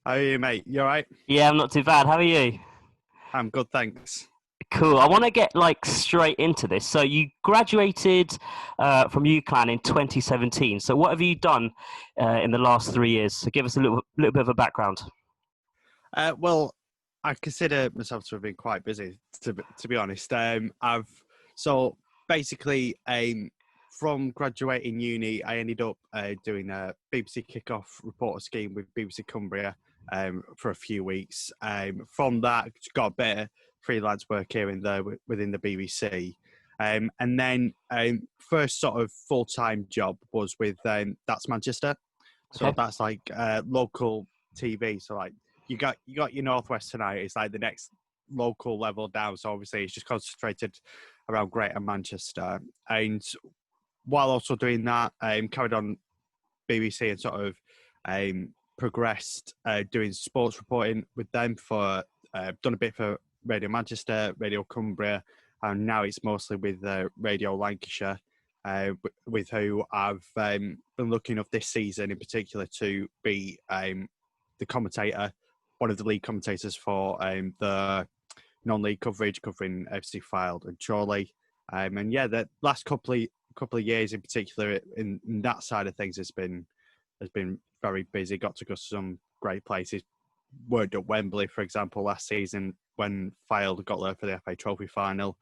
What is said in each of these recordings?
How are you, mate? You all right? Yeah, I'm not too bad. How are you? I'm good, thanks. Cool. I want to get straight into this. So you graduated from UCLan in 2017. So what have you done in the last 3 years? So give us a little bit of a background. Well, I consider myself to have been quite busy, to be honest. I've so basically from graduating uni, I ended up doing a BBC kickoff reporter scheme with BBC Cumbria for a few weeks. From that, got a bit of freelance work here and there within the BBC. And then first sort of full-time job was with That's Manchester. So Okay. that's like local TV. So like you got your Northwest tonight. It's like the next local level down. So obviously it's just concentrated around Greater Manchester. And while also doing that, carried on BBC and sort of progressed doing sports reporting with them for done a bit for Radio Manchester, Radio Cumbria, and now it's mostly with Radio Lancashire, with who I've been lucky enough this season in particular to be the commentator, one of the lead commentators for the non-league coverage covering FC Fylde and Chorley. And yeah, the last couple of years in particular in that side of things has been very busy. Got to go to some great places. Worked at Wembley, for example, last season when Fylde got there for the FA Trophy final.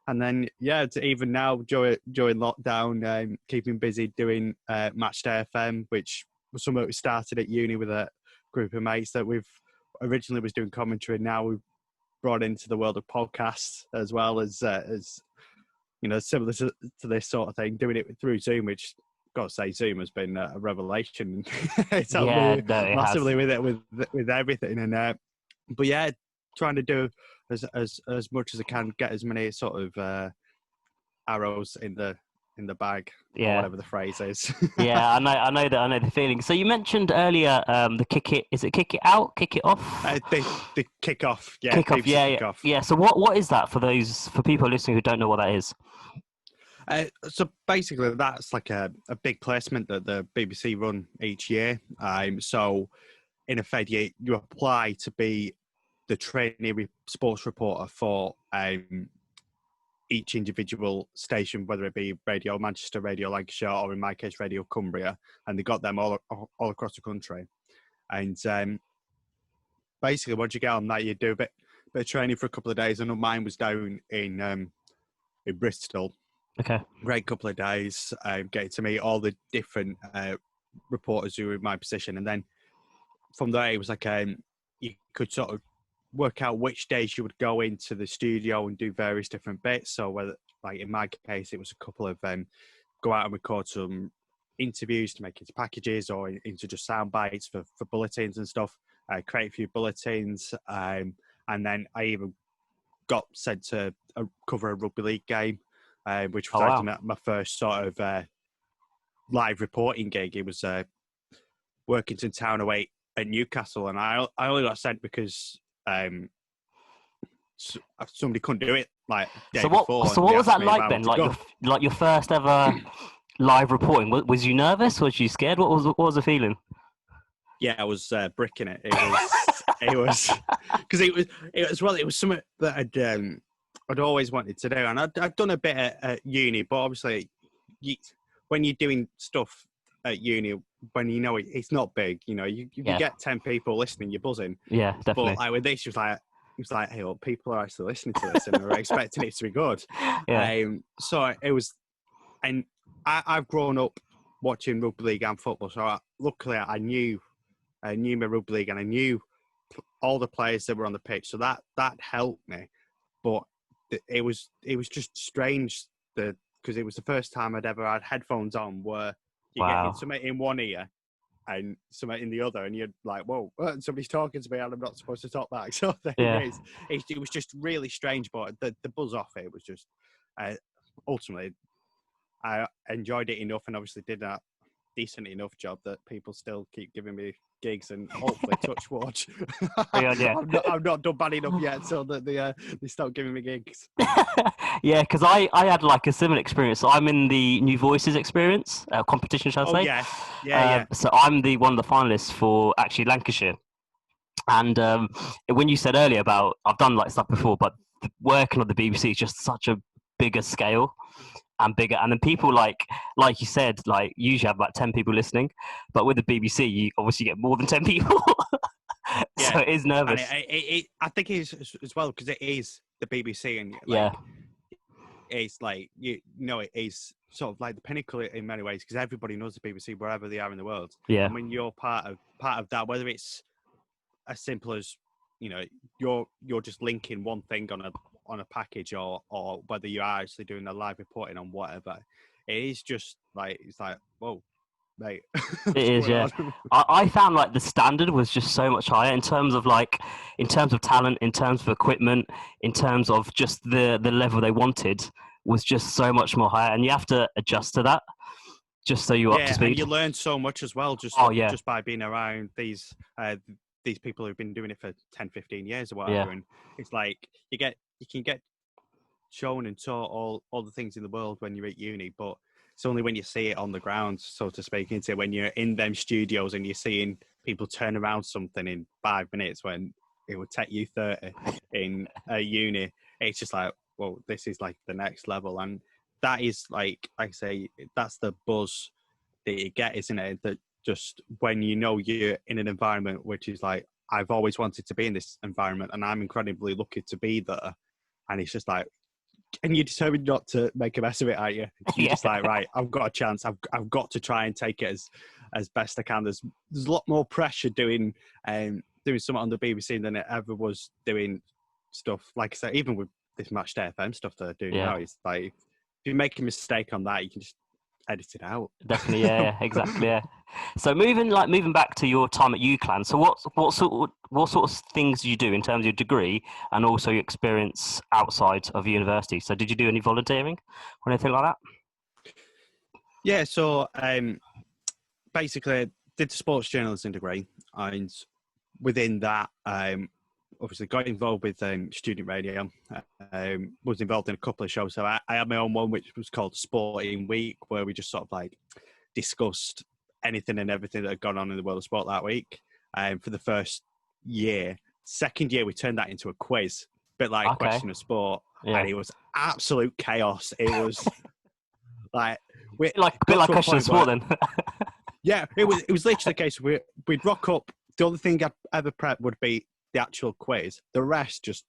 And then, yeah, even now during lockdown, keeping busy doing Matchday FM, which was something we started at uni with a group of mates that we've originally was doing commentary. Now we've brought into the world of podcasts as well as you know, similar to this sort of thing, doing it through Zoom, which got to say Zoom has been a revelation. It's helped me massively with everything. And but yeah, trying to do as much as I can, get as many sort of arrows in the bag, or whatever the phrase is. Yeah, I know the feeling. So you mentioned earlier the kick it. Is it kick it out, kick it off? The kick off. Yeah, kick off. Yeah, kick off. yeah. So what is that for people listening who don't know what that is? So basically, that's like a big placement that the BBC run each year. So in effect, you apply to be the trainee sports reporter for each individual station, whether it be Radio Manchester, Radio Lancashire, or in my case, Radio Cumbria, and they got them all across the country. And basically, once you get on that, you do a bit of training for a couple of days. I know mine was down in Bristol. Okay. Great couple of days, getting to meet all the different reporters who were in my position. And then from there, it was like you could sort of work out which days you would go into the studio and do various different bits. So whether, like in my case, it was a couple of go out and record some interviews to make into packages or into just sound bites for bulletins and stuff, create a few bulletins. And then I even got sent to cover a rugby league game. Which was actually my first sort of live reporting gig. It was Workington Town away at Newcastle, and I only got sent because somebody couldn't do it day before. So what was that like then? Like your first ever live reporting? Was you nervous? Was you scared? What was the feeling? Yeah, I was bricking it. It was because it was something that I'd always wanted to do, and I'd done a bit at uni, but obviously, when you're doing stuff at uni, when you know it's not big, you know, you get 10 people listening, you're buzzing. Yeah, definitely. But with this, it was like, hey, well, people are actually listening to this, and they're expecting it to be good. Yeah. So it was, and I've grown up watching rugby league and football, so luckily I knew my rugby league, and I knew all the players that were on the pitch, so that helped me. But it was just strange because it was the first time I'd ever had headphones on where you're getting something in one ear and something in the other, and you're like, whoa, somebody's talking to me and I'm not supposed to talk back. So it was just really strange, but the buzz off it was just ultimately I enjoyed it enough, and obviously did a decent enough job that people still keep giving me gigs, and hopefully touch wood. I've not done bad enough yet, so that they start giving me gigs. Yeah, because I had like a similar experience. So I'm in the New Voices experience competition, shall I say? Yeah. So I'm one of the finalists for actually Lancashire. And when you said earlier about I've done like stuff before, but working on the BBC is just such a bigger scale and bigger. And then people like you said, like usually have about 10 people listening, but with the BBC, you obviously get more than 10 people. So Yeah, it is and nervous. I think it is as well because it is the BBC, and Yeah, like it's like you know it is sort of like the pinnacle in many ways because everybody knows the BBC wherever they are in the world. yeah, And when you're part of that, whether it's as simple as you know you're just linking one thing on a package, or whether you are actually doing a live reporting on whatever, it is just like it's like whoa, mate, it what's is. going Yeah, on? I found like the standard was just so much higher in terms of talent, in terms of equipment, in terms of just the level they wanted was just so much more higher, and you have to adjust to that just so you're up to Yeah, and speed. you learn so much as well Oh yeah, just by being around these people who've been doing it for 10, 15 years or yeah, whatever. And it's like you can get shown and taught all the things in the world when you're at uni, but it's only when you see it on the ground, so to speak, into when you're in them studios and you're seeing people turn around something in 5 minutes when it would take you 30 in a uni. It's just like, well, this is like the next level. And that is like I say, that's the buzz that you get, isn't it? That just when you know you're in an environment which is like, I've always wanted to be in this environment and I'm incredibly lucky to be there. And it's just like, and you're determined not to make a mess of it, aren't you? You're yeah, just like, right, I've got a chance. I've got to try and take it as best I can. There's a lot more pressure doing something on the BBC than it ever was doing stuff. Like I said, even with this Matchday FM stuff that they're doing yeah. now, it's like if you make a mistake on that, you can just edit it out. Definitely, yeah, exactly, yeah. So moving back to your time at UCLan. So what sort of things do you do in terms of your degree and also your experience outside of university? So did you do any volunteering or anything like that? Yeah, so basically, I did the sports journalism degree, and within that, obviously got involved with student radio. Was involved in a couple of shows. So I had my own one, which was called Sporting Week, where we just sort of like discussed anything and everything that had gone on in the world of sport that week. For the first year, second year, we turned that into a quiz, a bit like Okay, Question of Sport, yeah. and it was absolute chaos. It was like we Bit got like to a question of point where sport then. yeah, it was literally the case. We'd rock up. The only thing I'd ever prep would be the actual quiz. The rest just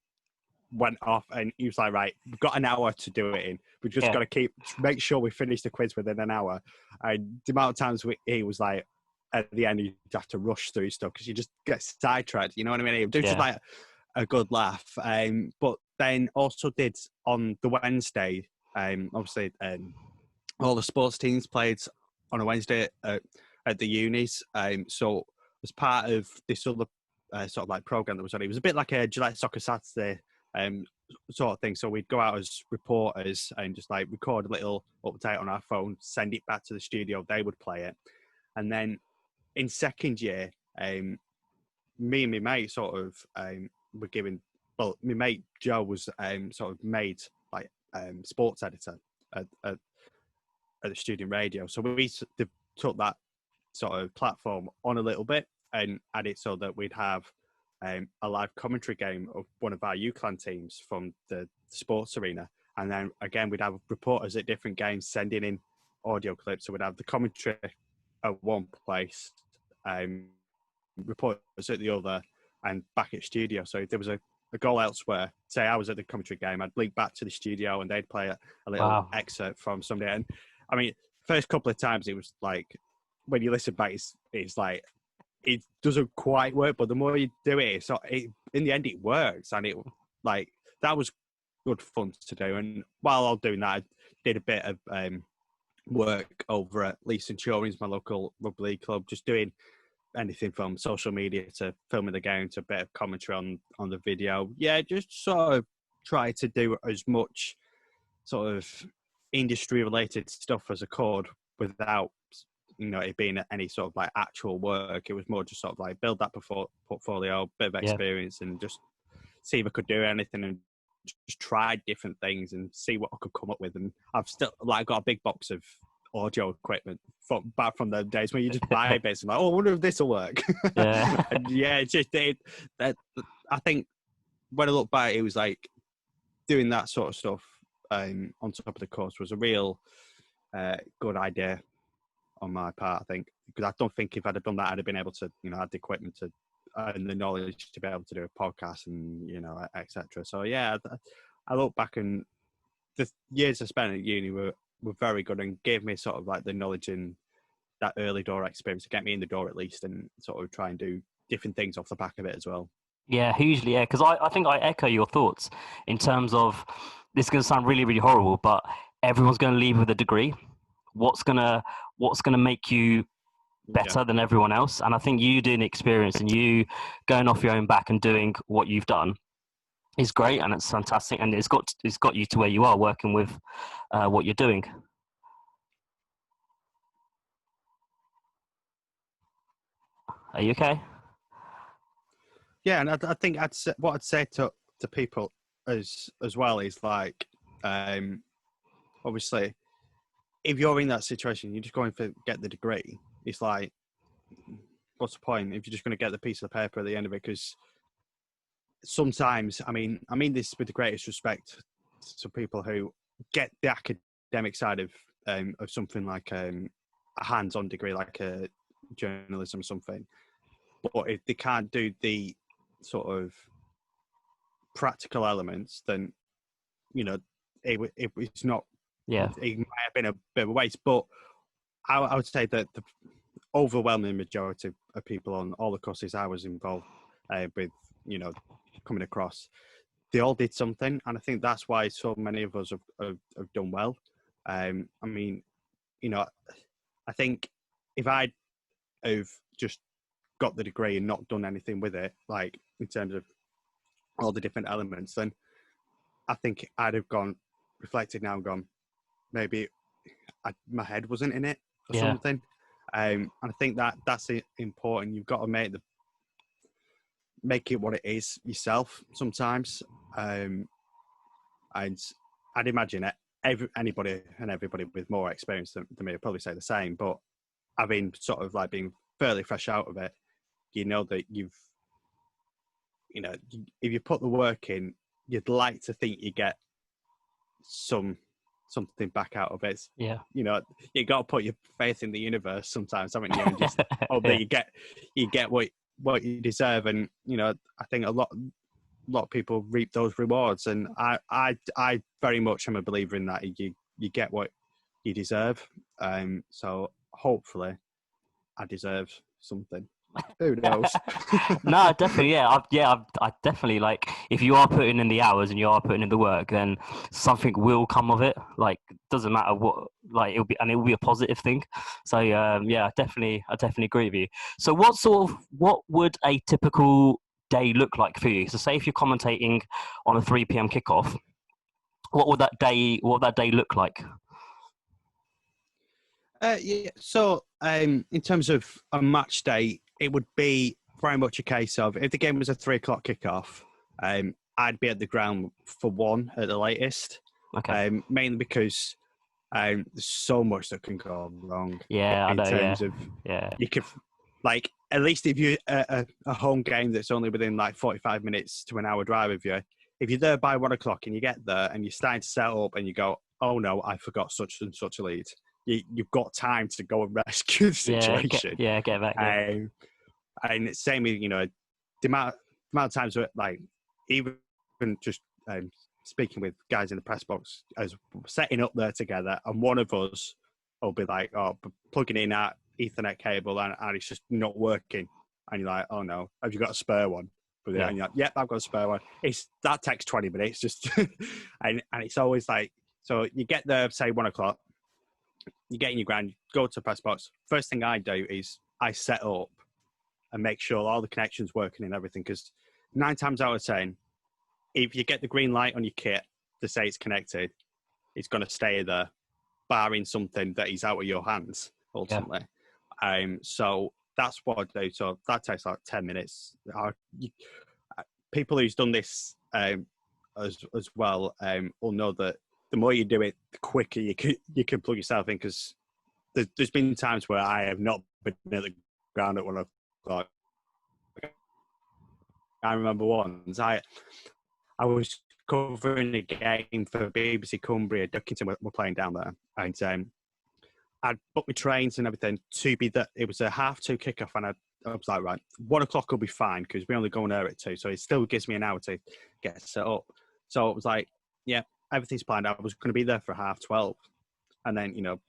went off, and he was like, "Right, we've got an hour to do it in. We've just Yeah, got to make sure we finish the quiz within an hour." And the amount of times he was like, at the end, you have to rush through stuff because you just get sidetracked. You know what I mean? It was just yeah. like a good laugh. But then also did on the Wednesday. Obviously, all the sports teams played on a Wednesday at the unis. So as part of this other sort of like program that was on, it was a bit like a Gillette Soccer Saturday sort of thing. So we'd go out as reporters and just like record a little update on our phone, send it back to the studio. They would play it, and then in second year, me and my mate sort of were given. Well, my mate Joe was sort of made like sports editor at the student radio. So we took that sort of platform on a little bit and had it so that we'd have a live commentary game of one of our UCLan teams from the sports arena. And then again, we'd have reporters at different games sending in audio clips. So we'd have the commentary at one place, reporters at the other, and back at studio. So if there was a goal elsewhere, say I was at the commentary game, I'd link back to the studio and they'd play a little Wow. excerpt from somebody. And I mean, first couple of times it was like, when you listen back, it's like, it doesn't quite work, but the more you do it, in the end it works. And it like, that was good fun to do. And while I was doing that, I did a bit of work over at Leeds Centurions, my local rugby league club, just doing anything from social media to filming the game to a bit of commentary on the video. Yeah, just sort of try to do as much sort of industry related stuff as I could without it being any sort of like actual work. It was more just sort of like build that portfolio, bit of Yeah. experience, and just see if I could do anything and just try different things and see what I could come up with. And I've still got a big box of audio equipment back from the days when you just buy bits and like, oh, I wonder if this will work. Yeah. And yeah, it's just that. I think when I look back, it was like doing that sort of stuff on top of the course was a real good idea on my part. I think because I don't think if I'd have done that, I'd have been able to, had the equipment to and the knowledge to be able to do a podcast and etc. So yeah, I look back and the years I spent at uni were very good and gave me sort of like the knowledge and that early door experience to get me in the door at least and sort of try and do different things off the back of it as well. Yeah, hugely. Yeah, because I think I echo your thoughts in terms of this is going to sound really, really horrible, but everyone's going to leave with a degree. What's gonna make you better than everyone else? And I think you doing the experience and you going off your own back and doing what you've done is great, and it's fantastic, and it's got you to where you are working with what you're doing. Are you okay? Yeah, and I think what I'd say to people as well is like, obviously, if you're in that situation, you're just going to get the degree. It's like, what's the point if you're just going to get the piece of paper at the end of it? Because sometimes, I mean this with the greatest respect to people who get the academic side of something like a hands-on degree, like a journalism or something, but if they can't do the sort of practical elements, then it's not. Yeah, it might have been a bit of a waste. But I would say that the overwhelming majority of people on all the courses I was involved with, coming across, they all did something, and I think that's why so many of us have done well. I mean, I think if I have just got the degree and not done anything with it, like in terms of all the different elements, then I think I'd have reflected now and gone, maybe my head wasn't in it or something. And I think that's important. You've got to make it what it is yourself sometimes. And I'd imagine anybody and everybody with more experience than me would probably say the same. But having sort of like being fairly fresh out of it, that if you put the work in, you'd like to think you get something back out of it. Yeah. You got to put your faith in the universe sometimes, haven't you? And just you get what you deserve. And I think a lot of people reap those rewards, and I very much am a believer in that. You get what you deserve. So hopefully I deserve something. Who knows? No, definitely. I definitely, like, if you are putting in the hours and you are putting in the work, then something will come of it. Like, doesn't matter what, like, it will be a positive thing. So I definitely agree with you. So what would a typical day look like for you? So say if you're commentating on a 3 p.m. kickoff, what would that day look like? So in terms of a match day, it would be very much a case of, if the game was a 3 o'clock kickoff, I'd be at the ground for 1 at the latest. Okay. Mainly because there's so much that can go wrong. Yeah, in terms of you could, like, at least if you a home game that's only within like 45 minutes to an hour drive of you, if you're there by 1 o'clock and you get there and you're starting to set up and you go, oh no, I forgot such and such a lead. You've got time to go and rescue the situation. Get back. Yeah. And it's same with, the amount of times that, like, even just speaking with guys in the press box, as setting up there together, and one of us will be like, plugging in our Ethernet cable and it's just not working. And you're like, oh no, have you got a spare one? Yeah. And you're like, yep, I've got a spare one. That takes 20 minutes just, and it's always like, so you get there, say 1 o'clock, you get in your ground, go to the press box. First thing I do is I set up and make sure all the connections working and everything. Because 9 times out of 10, if you get the green light on your kit to say it's connected, it's going to stay there, barring something that is out of your hands, ultimately. Yeah. So that's what I do. So that takes like 10 minutes. People who's done this as well will know that the more you do it, the quicker you can plug yourself in, because there's been times where I have not been at the ground at 1:00. I remember once I was covering a game for BBC Cumbria. Duckington were playing down there, and I'd booked my trains and everything to be that it was a 2:30 kickoff, and I was like, right, 1:00 will be fine because we only go on air at 2, so it still gives me an hour to get set up. So it was like, yeah, everything's planned. I was going to be there for 12:30, and then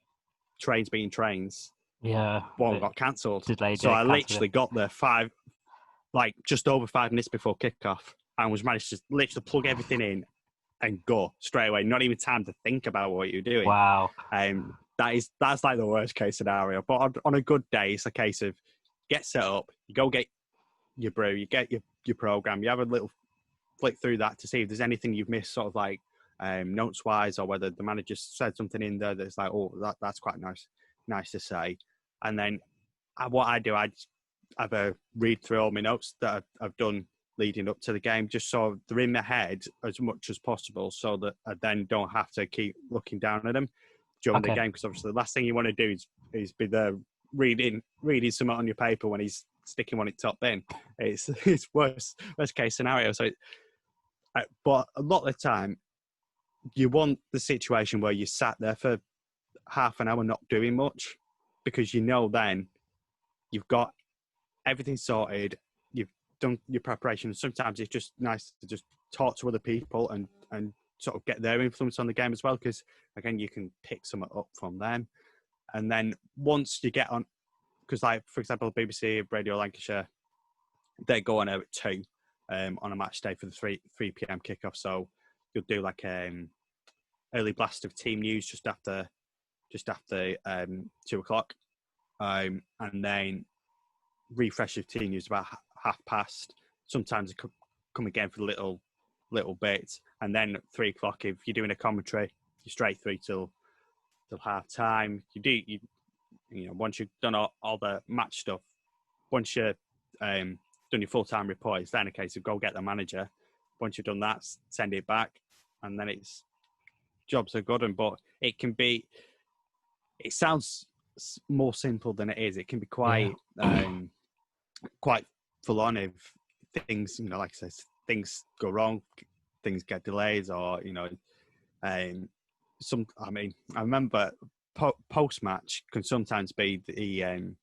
trains being trains, one got cancelled. So I literally got there just over 5 minutes before kickoff, and was managed to literally plug everything in and go straight away. Not even time to think about what you're doing. Wow. That's like the worst case scenario. But on a good day, it's a case of get set up, you go get your brew, you get your program, you have a little flick through that to see if there's anything you've missed, sort of like notes wise, or whether the manager said something in there that's like, oh, that's quite nice to say. And then what I do, I have a read through all my notes that I've done leading up to the game, just so they're in my head as much as possible, so that I then don't have to keep looking down at them during the game. Because obviously the last thing you want to do is be there reading something on your paper when he's sticking one at top bin. It's worst case scenario. So, but a lot of the time, you want the situation where you sat there for half an hour not doing much, because then you've got everything sorted, you've done your preparation. Sometimes it's just nice to just talk to other people and sort of get their influence on the game as well, because again, you can pick something up from them. And then once you get on, because like, for example, BBC Radio Lancashire, they go on air at 2 on a match day for the 3 p.m. kickoff. So you'll do like early blast of team news just after 2:00, and then refresh of team news about 30:30. Sometimes it could come again for little bits, and then at 3:00, if you're doing a commentary, you're straight through till half time. Once you've done all the match stuff, once you've done your full-time report, it's then a case of go get the manager. Once you've done that, send it back, and then it's jobs are good. But it sounds more simple than it is. It can be quite quite full on if things, like I said, things go wrong, things get delayed, or I remember post match can sometimes be the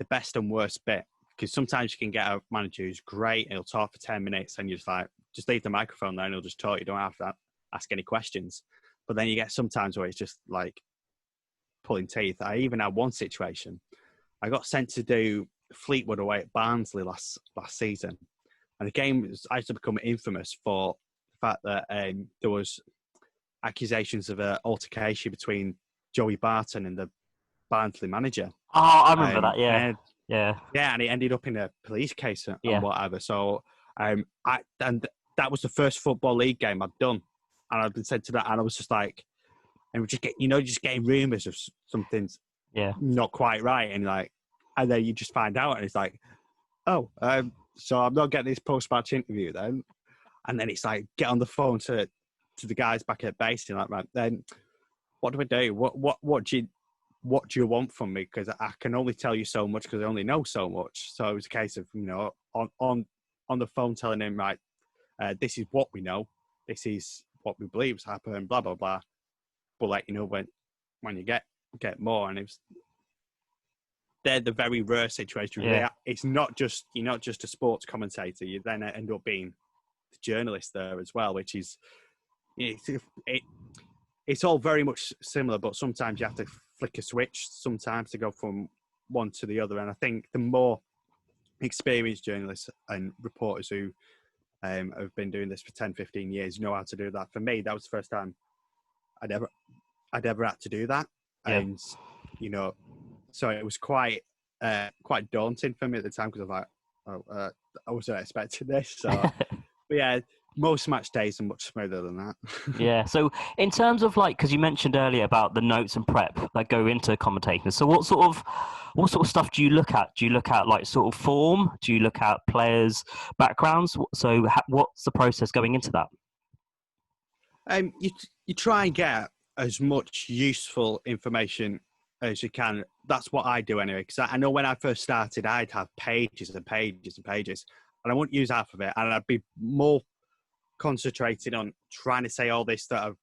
best and worst bit, because sometimes you can get a manager who's great and he'll talk for 10 minutes and you're just like, just leave the microphone there and he'll just talk. You don't have to ask any questions. But then you get sometimes where it's just like pulling teeth. I even had one situation. I got sent to do Fleetwood away at Barnsley last season, and the game was actually become infamous for the fact that there was accusations of an altercation between Joey Barton and the Barnsley manager. Oh, I remember that. Yeah, and it ended up in a police case and whatever. So, and that was the first Football League game I'd done, and I'd been sent to that, and I was just like, and we just getting rumours of something's not quite right, and then you just find out, and it's like, oh, so I'm not getting this post-match interview then, and then it's like, get on the phone to the guys back at base, and like, right, then what do I do? What do you want from me? Because I can only tell you so much because I only know so much. So it was a case of on the phone telling him, right, this is what we know, this is what we believe has happened, blah blah blah. We'll let you know when you get more. And they're the very rare situation. Yeah. It's not just, you're not just a sports commentator. You then end up being the journalist there as well, which is, it's all very much similar, but sometimes you have to flick a switch sometimes to go from one to the other. And I think the more experienced journalists and reporters who have been doing this for 10, 15 years know how to do that. For me, that was the first time I'd ever had to do that. Yeah. And, so it was quite daunting for me at the time, because I was like, I wasn't expecting this. So, but yeah, most match days are much smoother than that. Yeah. So in terms of because you mentioned earlier about the notes and prep that go into commentating. So what sort of stuff do you look at? Do you look at sort of form? Do you look at players' backgrounds? So what's the process going into that? You try and get as much useful information as you can. That's what I do anyway, because I know when I first started, I'd have pages and pages and pages, and I wouldn't use half of it, and I'd be more concentrated on trying to say all this that I've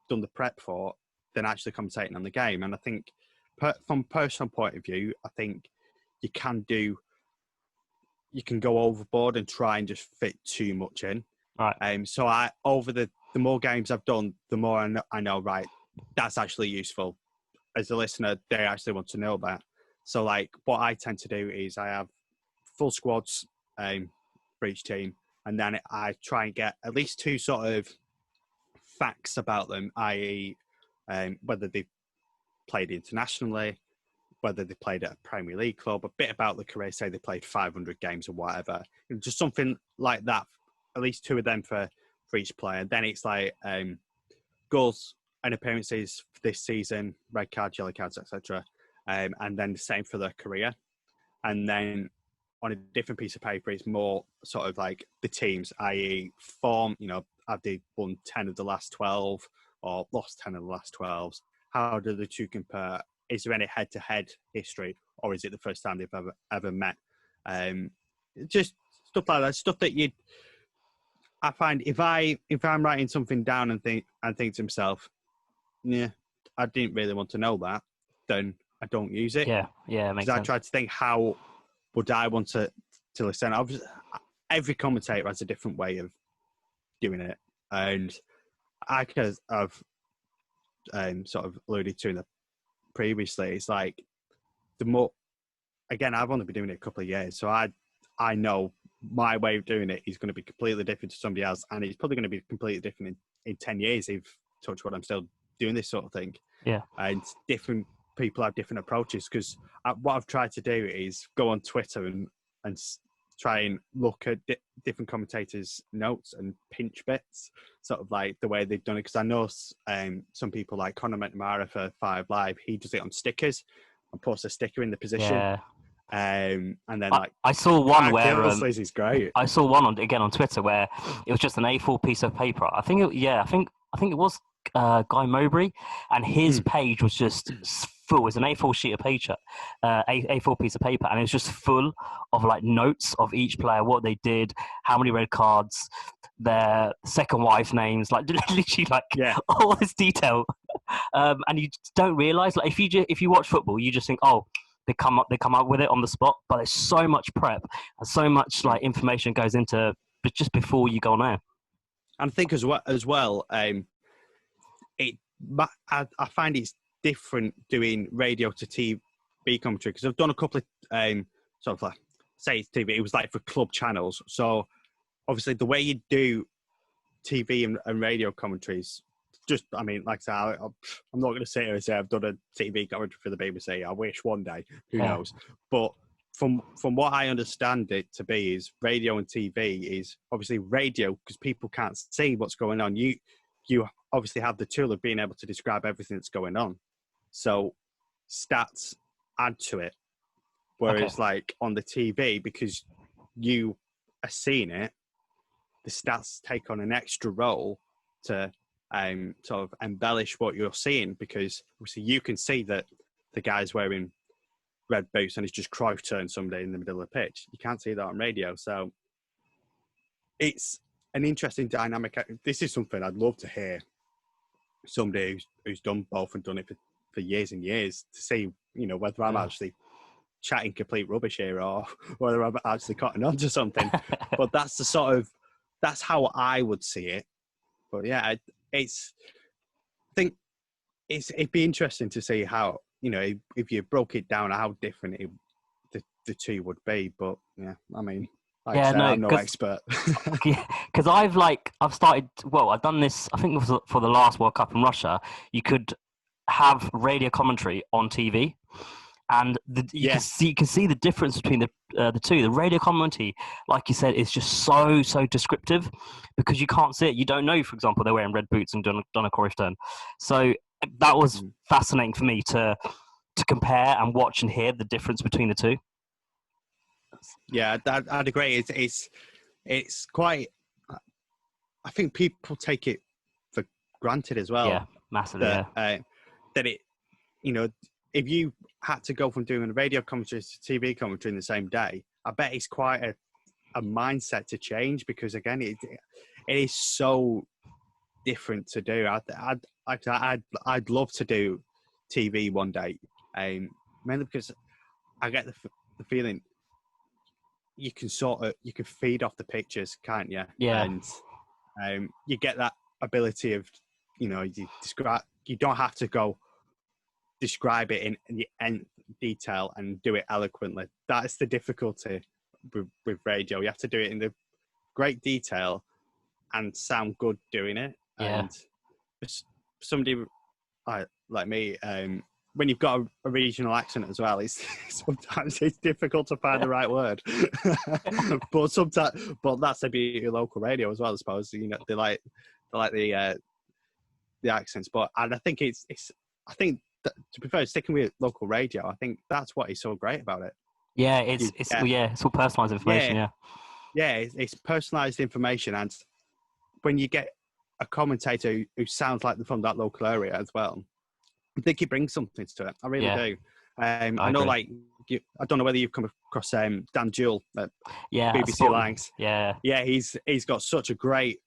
done the prep for than actually commentating on the game. And I think from a personal point of view, I think you can go overboard and try and just fit too much in. Right. So over the more games I've done, the more I know, right, that's actually useful. As a listener, they actually want to know that. So like what I tend to do is I have full squads for each team, and then I try and get at least two sort of facts about them, i.e. Whether they've played internationally, whether they played at a Premier League club, a bit about the career, say they played 500 games or whatever. Just something like that, at least two of them for each player. Then it's like goals and appearances this season, red cards, yellow cards, etc. And then the same for their career. And then on a different piece of paper, it's more sort of like the teams, i.e. form, have they won 10 of the last 12 or lost 10 of the last 12? How do the two compare? Is there any head-to-head history, or is it the first time they've ever met? Just stuff like that, stuff that I find if I'm writing something down and think to myself, yeah, I didn't really want to know that, then I don't use it. Yeah, makes sense. I try to think, how would I want to listen? Obviously, every commentator has a different way of doing it, and I've sort of alluded to in the previously. It's like the more, again, I've only been doing it a couple of years, so I know my way of doing it is going to be completely different to somebody else, and it's probably going to be completely different in 10 years if, touch wood, I'm still doing this sort of thing. Yeah. And different people have different approaches, because what I've tried to do is go on Twitter and try and look at different commentators' notes and pinch bits, sort of like the way they've done it. Because I know some people like Conor McNamara for 5 Live, he does it on stickers and puts a sticker in the position. Yeah. And then I saw one where is great. I saw one on Twitter where it was just an A4 piece of paper. I think it was Guy Mowbray, and his page was just full. It was an A4 sheet of paper, A4 piece of paper, and it was just full of like notes of each player, what they did, how many red cards, their second wife names, like literally like all this detail. And you don't realize, like if you watch football, you just think, oh, they come up with it on the spot, but there's so much prep and so much like information goes into just before you go on air. And I think as well, I find it's different doing radio to TV commentary, because I've done a couple of sort of like, say it's TV, it was like for club channels. So obviously the way you do TV and radio commentaries, just, I mean, like I say, I'm not going to sit here and say I've done a TV commentary for the BBC. I wish one day, who knows? But from what I understand it to be, is radio and TV is obviously radio, because people can't see what's going on. You obviously have the tool of being able to describe everything that's going on. So stats add to it. Whereas like on the TV, because you are seeing it, the stats take on an extra role to sort of embellish what you're seeing, because obviously you can see that the guy's wearing red boots and he's just Cruyff turned somebody in the middle of the pitch. You can't see that on radio. So it's an interesting dynamic. This is something I'd love to hear somebody who's done both and done it for years and years, to see, whether I'm actually chatting complete rubbish here or whether I'm actually cutting on to something. But that's how I would see it. But yeah, I think it'd be interesting to see how, if you broke it down, how different the two would be. But yeah, I mean, I'm no expert. Because I've started. Well, I've done this. I think it was for the last World Cup in Russia. You could have radio commentary on TV, and you can see the difference between the two. The radio commentary, like you said, is just so descriptive, because you can't see it. You don't know, for example, they're wearing red boots and done a Cruyff turn. So that was fascinating for me to compare and watch and hear the difference between the two. Yeah, I'd agree. It's quite. I think people take it for granted as well. Yeah, massively. That it, if you had to go from doing a radio commentary to TV commentary in the same day, I bet it's quite a mindset to change, because again, it is so different to do. I'd love to do TV one day, mainly because I get the feeling you can feed off the pictures, can't you? Yeah. And you get that ability of, you don't have to go describe it in the nth detail and do it eloquently. That's the difficulty with radio. You have to do it in the great detail and sound good doing it. Yeah. And somebody like me, when you've got a regional accent as well, sometimes it's difficult to find the right word. but that's the beauty of local radio as well, I suppose. They like the accents, and I think I think that, to be fair, sticking with local radio, I think that's what is so great about it. Yeah, it's all personalised information. It's personalised information, and when you get a commentator who sounds like they're from that local area as well, I think it brings something to it. I really do. I know, agree. I don't know whether you've come across Dan Jewell at BBC Langs. Yeah, he's got such a great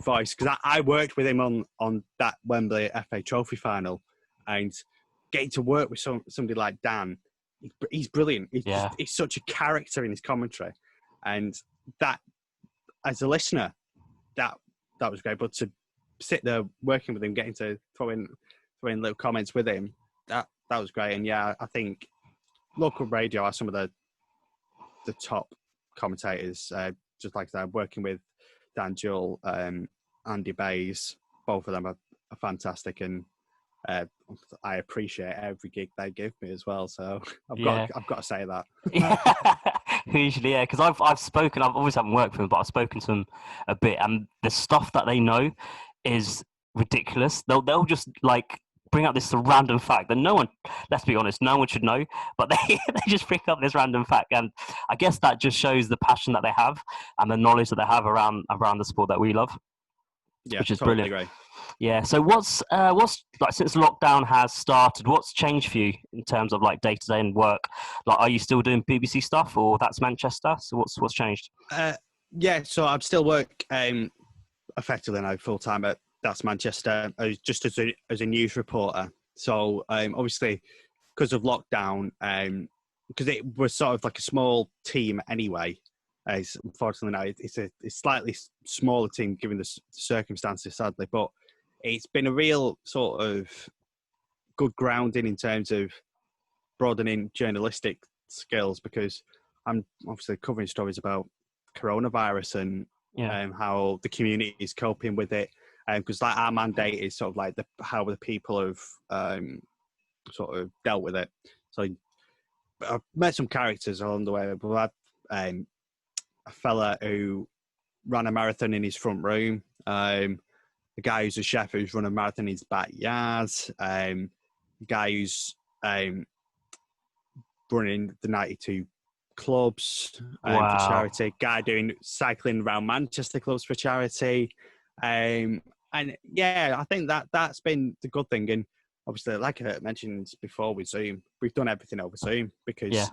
voice, because I worked with him on that Wembley FA Trophy final, and getting to work with somebody like Dan, he's brilliant. He's such a character in his commentary, and that, as a listener, that was great. But to sit there working with him, getting to throw in little comments with him, that was great. And yeah, I think local radio are some of the top commentators. Just like I said, working with Dan Jewell, Andy Bays, both of them are fantastic, and I appreciate every gig they give me as well. So I've got to say that. Usually, yeah, because I've spoken. I've always haven't worked with them, but I've spoken to them a bit, and the stuff that they know is ridiculous. They'll just like bring up this random fact that no one, let's be honest, no one should know, but they just bring up this random fact, and I guess that just shows the passion that they have and the knowledge that they have around the sport that we love. Yeah, which is totally brilliant. Agree. Yeah. So what's like, since lockdown has started, what's changed for you in terms of like day to day and work? Like, are you still doing BBC stuff, or that's Manchester? So what's changed? Yeah, so I'm still work effectively now full time at That's Manchester, just as a news reporter. So obviously, because of lockdown, because it was sort of like a small team anyway. Unfortunately now it's a slightly smaller team given the circumstances, sadly. But it's been a real sort of good grounding in terms of broadening journalistic skills, because I'm obviously covering stories about coronavirus and how the community is coping with it. Because like our mandate is sort of like how the people have sort of dealt with it. So I've met some characters along the way. But I had a fella who ran a marathon in his front room. A guy who's a chef who's run a marathon in his backyard. A guy who's running the 92 clubs for charity. Guy doing cycling around Manchester clubs for charity. And yeah, I think that's been the good thing. And obviously, like I mentioned before with Zoom, we've done everything over Zoom because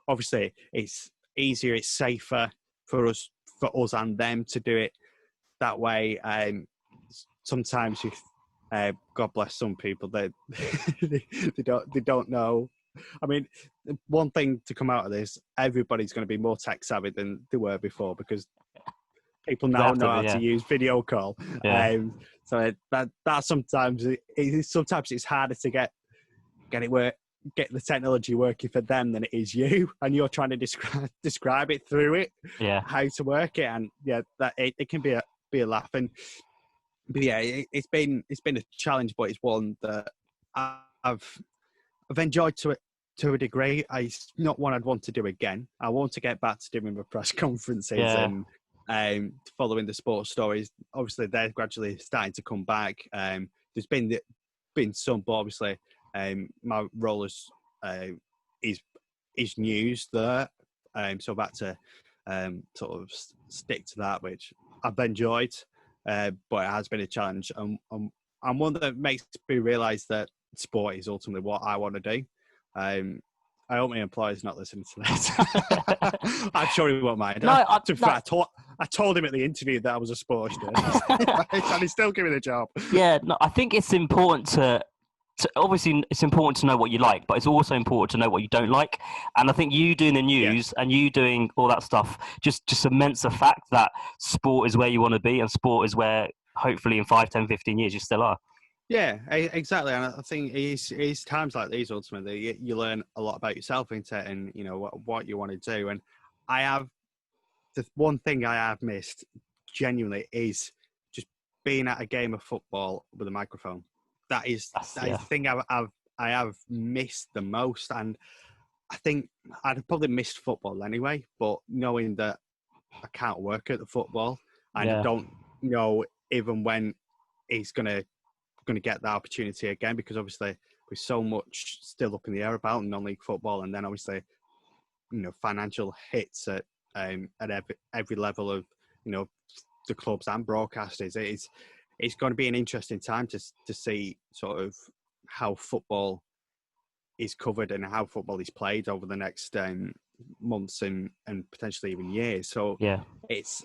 obviously it's easier, it's safer for us and them to do it that way. Sometimes God bless some people, they don't know. I mean, one thing to come out of this, everybody's going to be more tech savvy than they were before, because people now know how to use video call. So that sometimes it's harder to get the technology working for them than it is you, and you're trying to describe it through it, how to work it, and that it can be a laugh. But yeah, it's been a challenge, but it's one that I've enjoyed to a degree. It's not one I'd want to do again. I want to get back to doing the press conferences and following the sports stories. Obviously, they're gradually starting to come back. There's been some, but obviously, my role is news there. So I've had to sort of stick to that, which I've enjoyed, but it has been a challenge. And one that makes me realise that sport is ultimately what I want to do. I hope my employer's not listening to this. I'm sure he won't mind. No, I told him at the interview that I was a sports journalist, and he's still giving me the job. Yeah, no, I think it's important to obviously it's important to know what you like, but it's also important to know what you don't like. And I think you doing the news and you doing all that stuff just cements the fact that sport is where you want to be, and sport is where hopefully in 5, 10, 15 years you still are. Yeah, exactly. And I think it's times like these ultimately you learn a lot about yourself into it, and you know what you want to do. And the one thing I have missed genuinely is just being at a game of football with a microphone. That is the thing I have missed the most. And I think I'd probably missed football anyway, but knowing that I can't work at the football and I don't know even when it's going to get that opportunity again, because obviously there's so much still up in the air about non-league football, and then obviously financial hits at every level of the clubs and broadcasters. It's going to be an interesting time to see sort of how football is covered and how football is played over the next months and potentially even years. So it's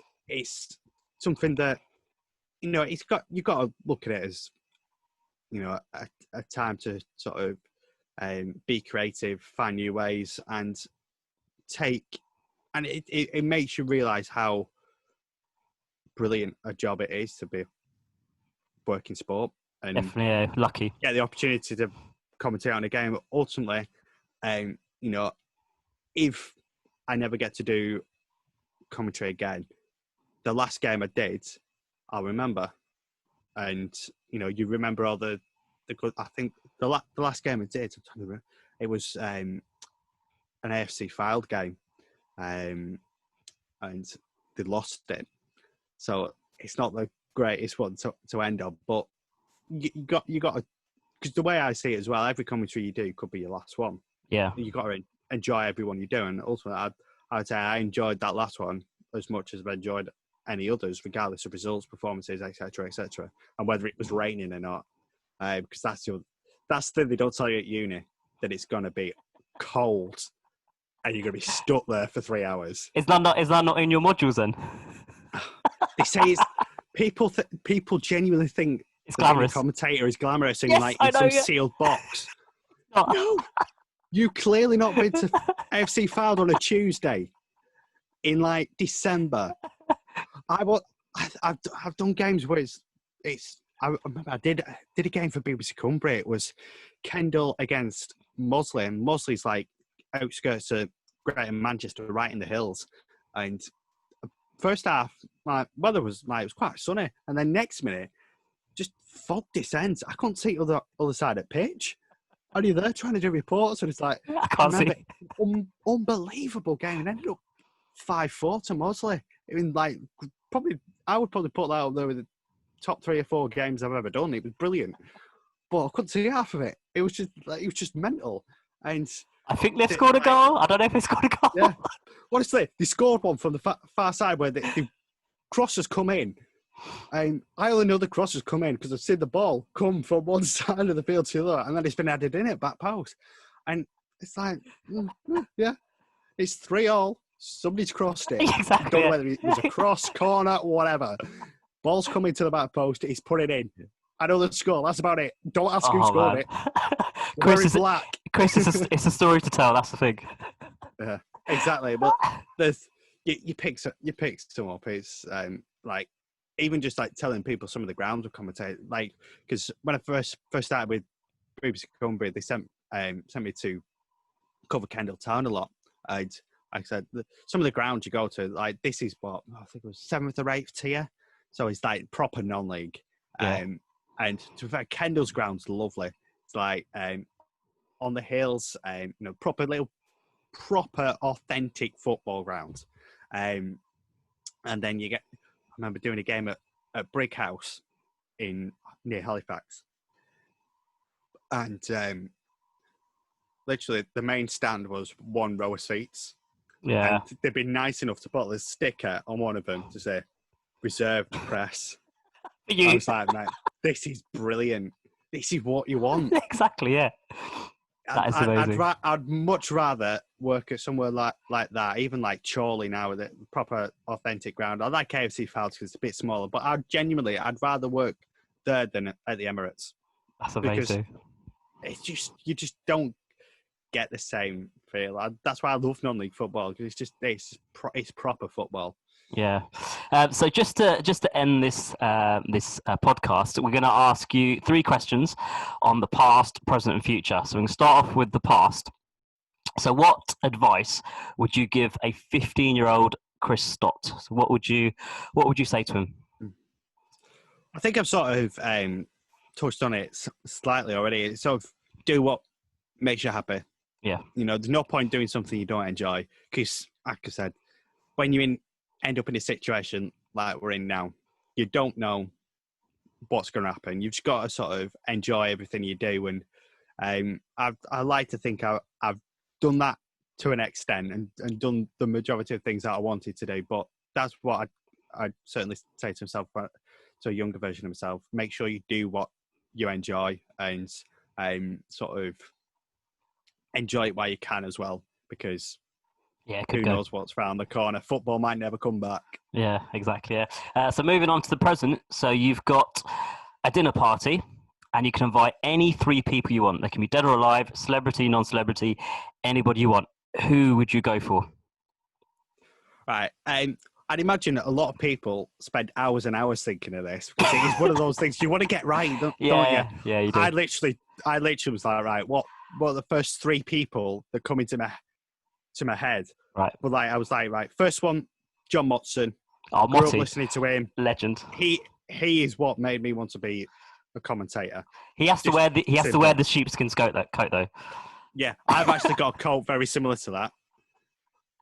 something that you've got to look at it as a time to sort of be creative, find new ways, and it makes you realise how brilliant a job it is to be working sport and definitely lucky. Get the opportunity to commentate on a game. Ultimately, if I never get to do commentary again, the last game I did, I'll remember. And you remember all the good. I think the last game I did, it was an AFC Filed game, and they lost it. So it's not the greatest one to end on, but you got to, because the way I see it as well, every commentary you do could be your last one. Yeah, you got to enjoy every one you do, and ultimately, I would say I enjoyed that last one as much as I've enjoyed any others, regardless of results, performances, etc., and whether it was raining or not. Because that's the thing they don't tell you at uni, that it's going to be cold and you're going to be stuck there for 3 hours. Is that not in your modules then? They say people genuinely think it's glamorous. The commentator is glamorous and yes, in some sealed box. No, you clearly not been to AFC Filed on a Tuesday in like December. I've done games where I remember I did a game for BBC Cumbria. It was Kendal against Mosley, and Mosley's like outskirts of Greater Manchester, right in the hills. And first half, my weather was it was quite sunny, and then next minute, just fog descends. I couldn't see other side of the pitch. Are you there trying to do reports? And it's like I can't see. Unbelievable game, and ended up 5-4 to Mosley. I mean, like I would probably put that up there with the top 3 or 4 games I've ever done. It was brilliant, but I couldn't see half of it. It was just mental. And I think they scored a goal. I don't know if they scored a goal. Yeah, honestly, they scored one from the far side where the crosses come in. I only know the crosses come in because I've seen the ball come from one side of the field to the other, and then it's been added in at back post. And it's like, yeah, it's 3-3. Somebody's crossed it. Exactly. Don't know whether it was a cross, corner, whatever. Ball's coming to the back post. He's put it in. I know the score. That's about it. Don't ask who scored it. Chris, black. Chris, it's a story to tell. That's the thing. Yeah, exactly. But there's you pick some up. It's like even just like telling people some of the grounds of commentate. Like because when I first started with BBC Cumbria, they sent me to cover Kendal Town a lot. Like I said, some of the grounds you go to, like this is what I think it was 7th or 8th tier, so it's like proper non-league. Yeah. And to be fair, Kendal's ground's lovely. It's like on the hills, proper authentic football ground. And then I remember doing a game at Brick House near Halifax, and literally the main stand was 1 row of seats. Yeah. And they've been nice enough to put a sticker on one of them to say reserved press. I was like, man, this is brilliant. this is what you want. Exactly, yeah. That is amazing. I'd much rather work at somewhere like that, even like Chorley now, with a proper authentic ground. I like KFC Fouls because it's a bit smaller, but I'd rather work there than at the Emirates. That's amazing. Because you just don't get the same feel. That's why I love non-league football, because it's proper football. Yeah. So just to end this podcast, we're going to ask you 3 questions on the past, present, and future. So we can start off with the past. So what advice would you give a 15-year-old Chris Stott? So what would you say to him? I think I've sort of touched on it slightly already. It's sort of do what makes you happy. Yeah. There's no point doing something you don't enjoy, because, like I said, when you end up in a situation like we're in now, you don't know what's going to happen. You've just got to sort of enjoy everything you do. And I like to think I've done that to an extent and done the majority of things that I wanted to do. But that's what I'd certainly say to myself, to a younger version of myself. Make sure you do what you enjoy, and sort of enjoy it while you can as well, because who knows what's around the corner. Football might never come back. Yeah, exactly. Yeah. So moving on to the present. So you've got a dinner party, and you can invite any 3 people you want. They can be dead or alive, celebrity, non-celebrity, anybody you want. Who would you go for? Right. I'd imagine a lot of people spend hours and hours thinking of this, because it is one of those things you want to get right, don't you? Yeah, you do. I literally was like, right, what are the first 3 people that come into my head? Right. But I was like, right, first one, John Motson. Oh, Grew up listening to him. Legend. He is what made me want to be a commentator. He has to wear the sheepskin coat though. Yeah, I've actually got a coat very similar to that,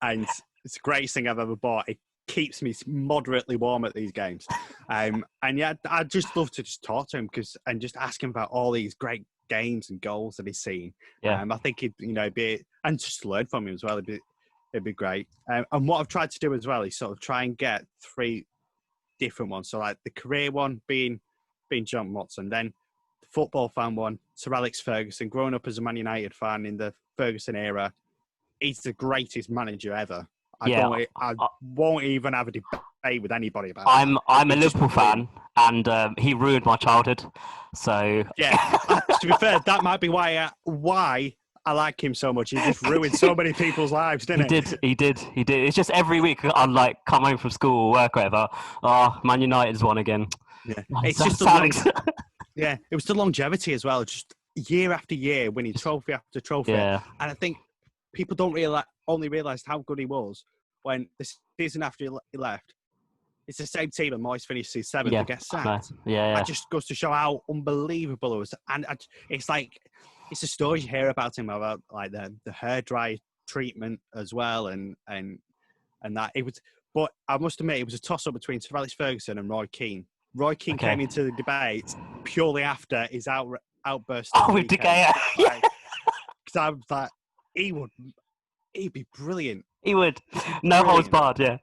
and it's the greatest thing I've ever bought. It keeps me moderately warm at these games, and yeah, I'd just love to just talk to him and just ask him about all these great games and goals that he's seen. Yeah, I think he'd be, and just learn from him as well. It'd be great. And what I've tried to do as well is sort of try and get 3 different ones. So like the career one being John Watson, then the football fan one, Sir Alex Ferguson. Growing up as a Man United fan in the Ferguson era, he's the greatest manager ever. I won't even have a debate with anybody about it. I'm a Liverpool fan, and he ruined my childhood. So yeah, to be fair, that might be why I like him so much. He just ruined so many people's lives, didn't he? He did. It's just every week I'd like come home from school or work or whatever. Oh, Man United's won again. Yeah, it's just yeah, it was the longevity as well. Just year after year, winning trophy after trophy. Yeah. And I think people don't only realise how good he was when the season after he left. It's the same team, and Moyes finished his 7th and gets sacked. Yeah. It just goes to show how unbelievable it was. And it's like, it's a story you hear about him, about like the hair dry treatment as well, and that it was. But I must admit, it was a toss up between Sir Alex Ferguson and Roy Keane. Roy Keane came into the debate purely after his outburst. Oh, with De Gea. Because I was like, he'd be brilliant. He would. No holds barred. Yeah.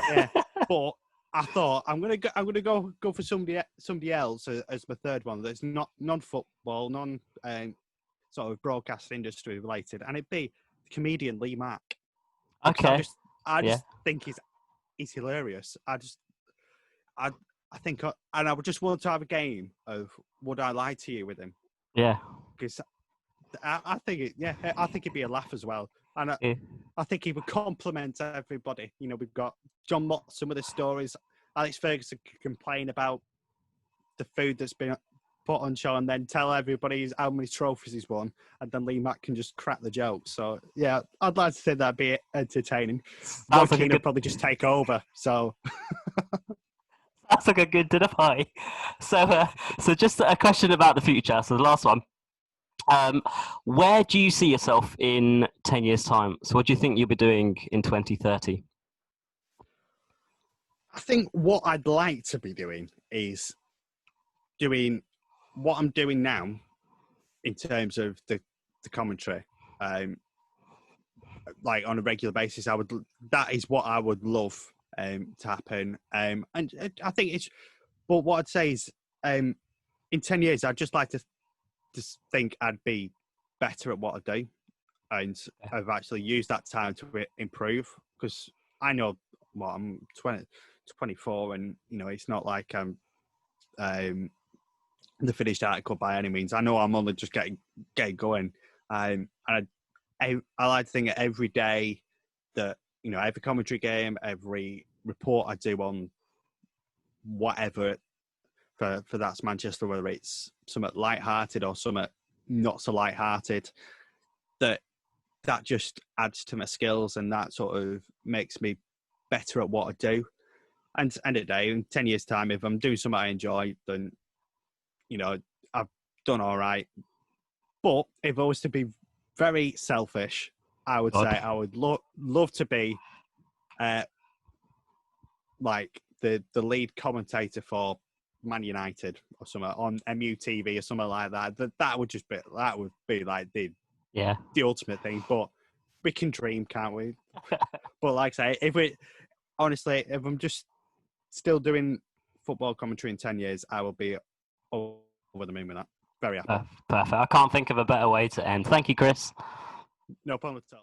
Yeah, but I thought I'm gonna go for somebody else as my third one that's not non-football, sort of broadcast industry related, and it'd be comedian Lee Mack. Okay. I just think he's hilarious. I think, and I would just want to have a game of Would I Lie to You with him. Yeah. Because I think it'd be a laugh as well. And I think he would compliment everybody. We've got John Mott, some of the stories. Alex Ferguson could complain about the food that's been put on show and then tell everybody how many trophies he's won. And then Lee Mack can just crack the joke. So, yeah, I'd like to say that'd be entertaining. Roy Keane would probably just take over. So... That's like a good dinner party. So just a question about the future. So the last one. Where do you see yourself in 10 years' time? So what do you think you'll be doing in 2030? I think what I'd like to be doing is doing what I'm doing now in terms of the commentary. Like on a regular basis, that is what I would love to happen. And I think but what I'd say is in 10 years, I'd just like to just think I'd be better at what I do, and I've actually used that time to improve, because I know, well, I'm 24, and it's not like I'm the finished article by any means. I know I'm only just getting going, and I like to think that every day that every commentary game, every report I do on whatever for that's Manchester, whether it's something light-hearted or something not so light-hearted, that just adds to my skills, and that sort of makes me better at what I do. And end of the day, in 10 years' time, if I'm doing something I enjoy, then I've done all right. But if I was to be very selfish, I would say I would love to be like the lead commentator for Man United or something on MUTV or something like that. That would be like the ultimate thing. But we can dream, can't we? But like I say, honestly, if I'm just still doing football commentary in 10 years, I will be over the moon with that. Very happy. Perfect. I can't think of a better way to end. Thank you, Chris. No problem at all.